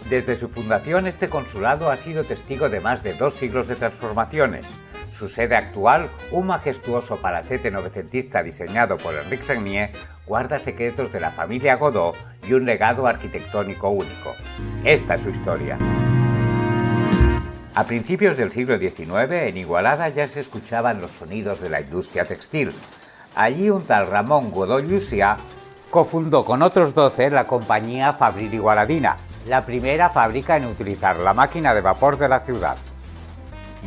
Desde su fundación, este consulado ha sido testigo de más de 2 siglos de transformaciones. Su sede actual, un majestuoso palacete novecentista diseñado por Enric Sagnier, guarda secretos de la familia Godó y un legado arquitectónico único. Esta es su historia. A principios del siglo XIX, en Igualada ya se escuchaban los sonidos de la industria textil. Allí un tal Ramón Godó Llucià cofundó con otros 12 la compañía Fabril Igualadina, la primera fábrica en utilizar la máquina de vapor de la ciudad.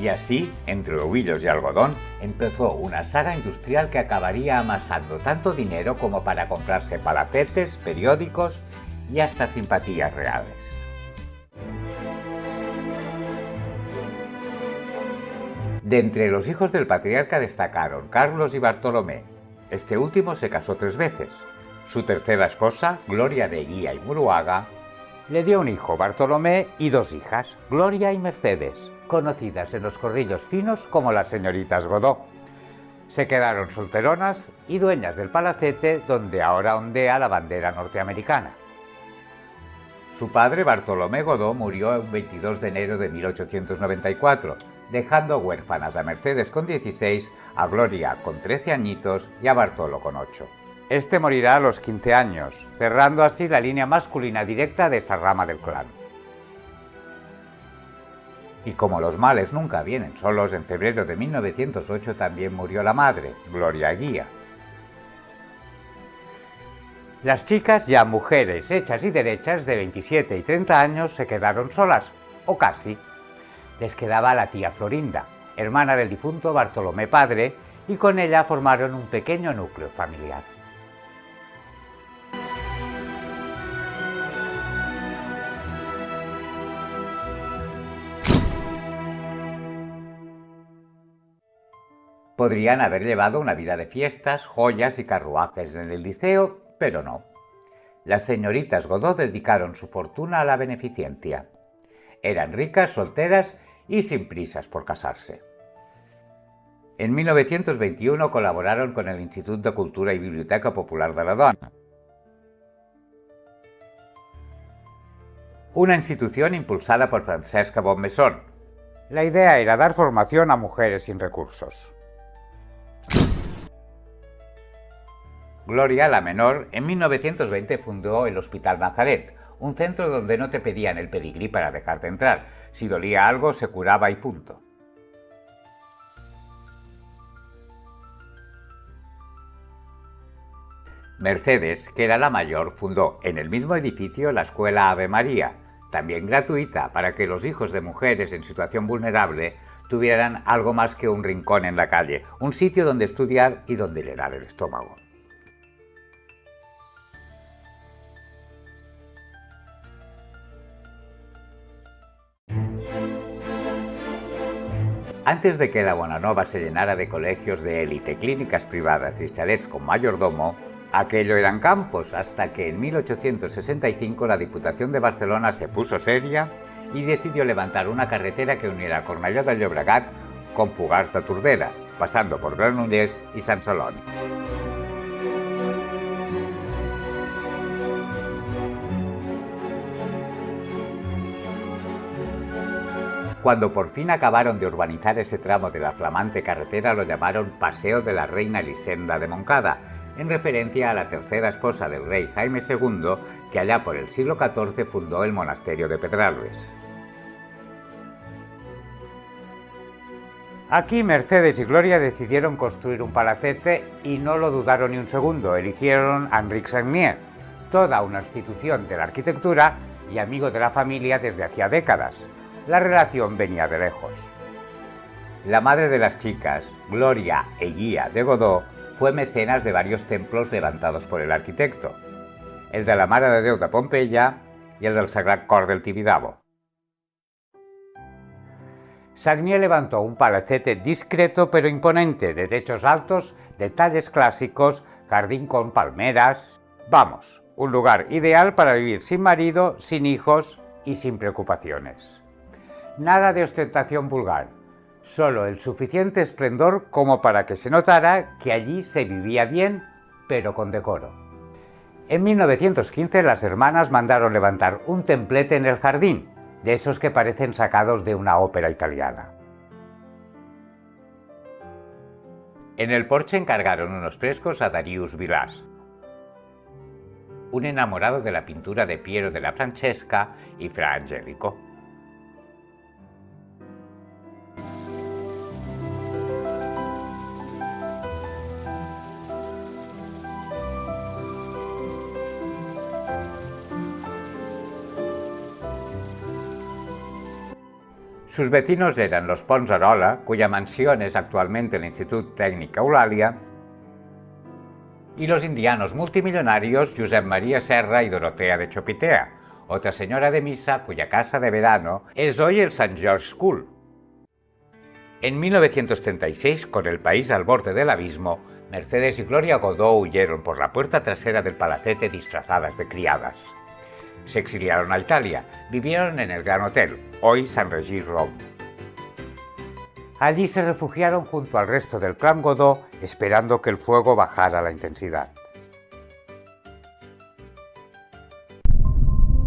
Y así, entre ovillos y algodón, empezó una saga industrial que acabaría amasando tanto dinero como para comprarse palacetes, periódicos y hasta simpatías reales. De entre los hijos del patriarca destacaron Carlos y Bartolomé. Este último se casó 3 veces. Su tercera esposa, Gloria de Eguía y Muruaga, le dio un hijo, Bartolomé, y 2 hijas, Gloria y Mercedes, conocidas en los corrillos finos como las señoritas Godó. Se quedaron solteronas y dueñas del palacete donde ahora ondea la bandera norteamericana. Su padre, Bartolomé Godó, murió el 22 de enero de 1894, dejando huérfanas a Mercedes con 16, a Gloria con 13 añitos y a Bartolo con 8. Este morirá a los 15 años, cerrando así la línea masculina directa de esa rama del clan. Y como los males nunca vienen solos, en febrero de 1908 también murió la madre, Gloria Eguía. Las chicas, ya mujeres hechas y derechas de 27 y 30 años, se quedaron solas, o casi. Les quedaba la tía Florinda, hermana del difunto Bartolomé padre, y con ella formaron un pequeño núcleo familiar. Podrían haber llevado una vida de fiestas, joyas y carruajes en el liceo, pero no. Las señoritas Godó dedicaron su fortuna a la beneficencia. Eran ricas, solteras y sin prisas por casarse. En 1921 colaboraron con el Institut de Cultura y Biblioteca Popular de la Dona, una institución impulsada por Francesca Bonmesón. La idea era dar formación a mujeres sin recursos. Gloria, la menor, en 1920 fundó el Hospital Nazaret, un centro donde no te pedían el pedigrí para dejarte entrar. Si dolía algo, se curaba y punto. Mercedes, que era la mayor, fundó en el mismo edificio la Escuela Ave María, también gratuita, para que los hijos de mujeres en situación vulnerable tuvieran algo más que un rincón en la calle, un sitio donde estudiar y donde llenar el estómago. Antes de que la Bonanova se llenara de colegios de élite, clínicas privadas y chalets con mayordomo, aquello eran campos, hasta que en 1865 la Diputación de Barcelona se puso seria y decidió levantar una carretera que uniera Cornellà de Llobregat con Fogars de Tordera, pasando por Granollers y Sant Celoni. Cuando por fin acabaron de urbanizar ese tramo de la flamante carretera, lo llamaron Paseo de la Reina Elisenda de Moncada, en referencia a la tercera esposa del rey Jaime II, que allá por el siglo XIV fundó el monasterio de Pedralbes. Aquí Mercedes y Gloria decidieron construir un palacete y no lo dudaron ni un segundo, eligieron a Enric Sagnier, toda una institución de la arquitectura y amigo de la familia desde hacía décadas. La relación venía de lejos. La madre de las chicas, Gloria Eguía de Godó, fue mecenas de varios templos levantados por el arquitecto, el de la Mare de Déu de Pompeya y el del Sagrat Cor del Tibidabo. Sagnier levantó un palacete discreto pero imponente, de techos altos, detalles clásicos, jardín con palmeras. Vamos, un lugar ideal para vivir sin marido, sin hijos y sin preocupaciones. Nada de ostentación vulgar, solo el suficiente esplendor como para que se notara que allí se vivía bien, pero con decoro. En 1915 las hermanas mandaron levantar un templete en el jardín, de esos que parecen sacados de una ópera italiana. En el porche encargaron unos frescos a Darius Vilars, un enamorado de la pintura de Piero della Francesca y Fra Angelico. Sus vecinos eran los Pons Arola, cuya mansión es actualmente el Institut Tècnic Eulàlia, y los indianos multimillonarios Josep María Serra y Dorotea de Chopitea, otra señora de misa cuya casa de verano es hoy el St. George School. En 1936, con el país al borde del abismo, Mercedes y Gloria Godó huyeron por la puerta trasera del palacete disfrazadas de criadas. Se exiliaron a Italia, vivieron en el Gran Hotel, hoy St. Regis Rome. Allí se refugiaron junto al resto del clan Godó, esperando que el fuego bajara la intensidad.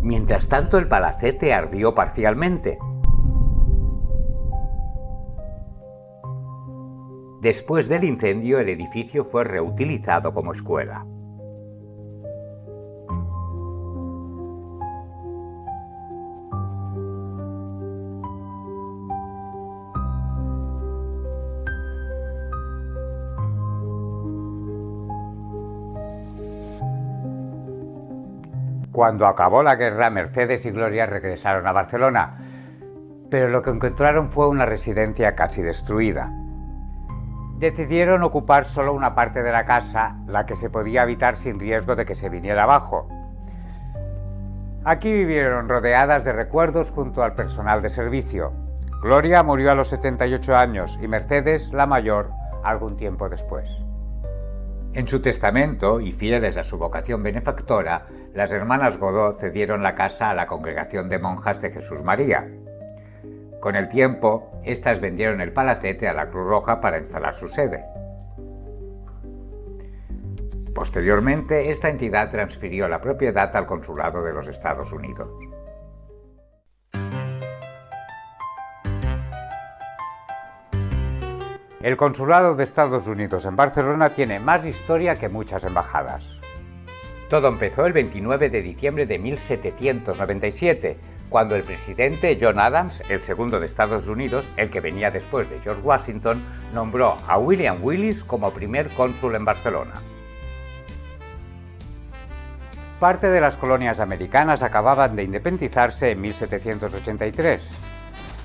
Mientras tanto, el palacete ardió parcialmente. Después del incendio, el edificio fue reutilizado como escuela. Cuando acabó la guerra, Mercedes y Gloria regresaron a Barcelona, pero lo que encontraron fue una residencia casi destruida. Decidieron ocupar solo una parte de la casa, la que se podía habitar sin riesgo de que se viniera abajo. Aquí vivieron rodeadas de recuerdos junto al personal de servicio. Gloria murió a los 78 años y Mercedes, la mayor, algún tiempo después. En su testamento, y fieles a su vocación benefactora, las hermanas Godó cedieron la casa a la Congregación de Monjas de Jesús María. Con el tiempo, estas vendieron el palacete a la Cruz Roja para instalar su sede. Posteriormente, esta entidad transfirió la propiedad al Consulado de los Estados Unidos. El Consulado de Estados Unidos en Barcelona tiene más historia que muchas embajadas. Todo empezó el 29 de diciembre de 1797, cuando el presidente John Adams, el segundo de Estados Unidos, el que venía después de George Washington, nombró a William Willis como primer cónsul en Barcelona. Parte de las colonias americanas acababan de independizarse en 1783.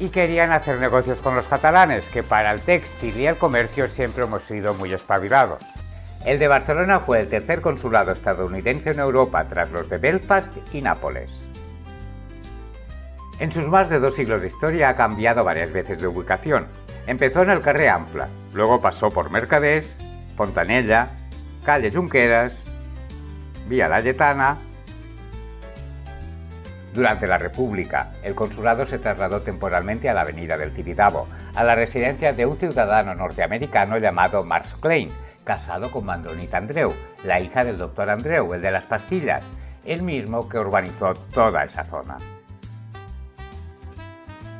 Y querían hacer negocios con los catalanes, que para el textil y el comercio siempre hemos sido muy espabilados. El de Barcelona fue el tercer consulado estadounidense en Europa, tras los de Belfast y Nápoles. En sus más de 2 siglos de historia ha cambiado varias veces de ubicación. Empezó en el Carrer Ample, luego pasó por Mercaders, Fontanella, Calle Junqueras, Vía Laietana. Durante la República, el consulado se trasladó temporalmente a la avenida del Tibidabo, a la residencia de un ciudadano norteamericano llamado Mark Klein, casado con Mandronita Andreu, la hija del doctor Andreu, el de las pastillas, el mismo que urbanizó toda esa zona.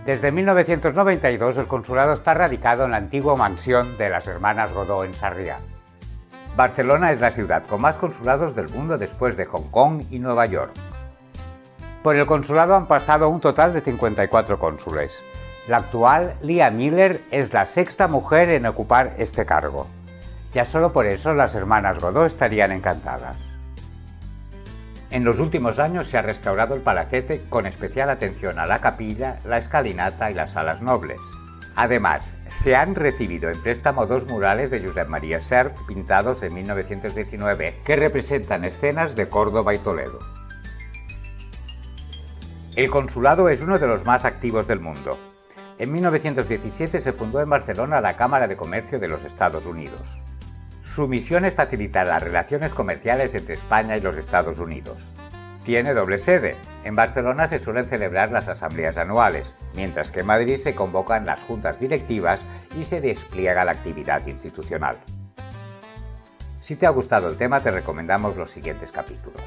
Desde 1992 el consulado está radicado en la antigua mansión de las hermanas Godó en Sarriá. Barcelona es la ciudad con más consulados del mundo después de Hong Kong y Nueva York. Por el consulado han pasado un total de 54 cónsules. La actual, Lia Miller, es la 6ª mujer en ocupar este cargo. Ya solo por eso las hermanas Godó estarían encantadas. En los últimos años se ha restaurado el palacete con especial atención a la capilla, la escalinata y las salas nobles. Además, se han recibido en préstamo 2 murales de Josep María Sert pintados en 1919 que representan escenas de Córdoba y Toledo. El consulado es uno de los más activos del mundo. En 1917 se fundó en Barcelona la Cámara de Comercio de los Estados Unidos. Su misión es facilitar las relaciones comerciales entre España y los Estados Unidos. Tiene doble sede. En Barcelona se suelen celebrar las asambleas anuales, mientras que en Madrid se convocan las juntas directivas y se despliega la actividad institucional. Si te ha gustado el tema, te recomendamos los siguientes capítulos.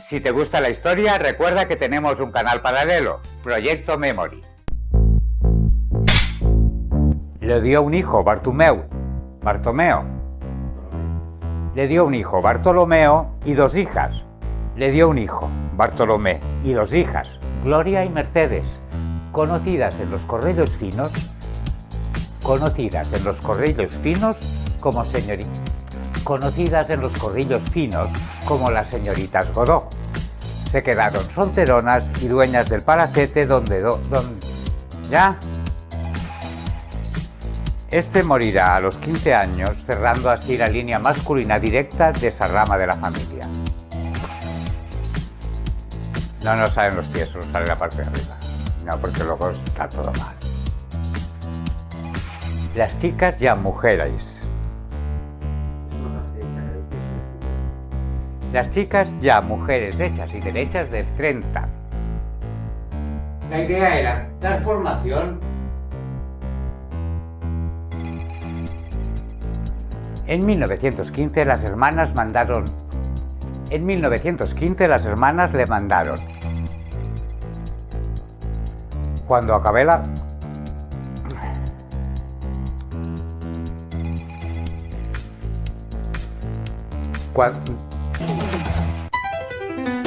Si te gusta la historia, recuerda que tenemos un canal paralelo, Proyecto Memory. Le dio un hijo, Bartomeo. Le dio un hijo, Bartolomeo, y 2 hijas. Le dio un hijo, Bartolomé, y 2 hijas, Gloria y Mercedes, conocidas en los corrillos finos como las señoritas Godó. Se quedaron solteronas y dueñas del palacete ¿Ya? Este morirá a los 15 años, cerrando así la línea masculina directa de esa rama de la familia. No salen los pies, solo sale la parte de arriba. No, porque luego está todo mal. Las chicas ya mujeres. Las chicas ya mujeres hechas y derechas de 30. La idea era dar formación. En 1915 las hermanas le mandaron. Cuando acabé la...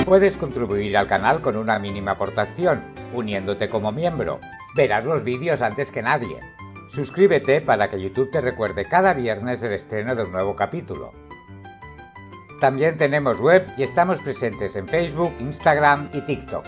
Puedes contribuir al canal con una mínima aportación, uniéndote como miembro. Verás los vídeos antes que nadie. Suscríbete para que YouTube te recuerde cada viernes el estreno de un nuevo capítulo. También tenemos web y estamos presentes en Facebook, Instagram y TikTok.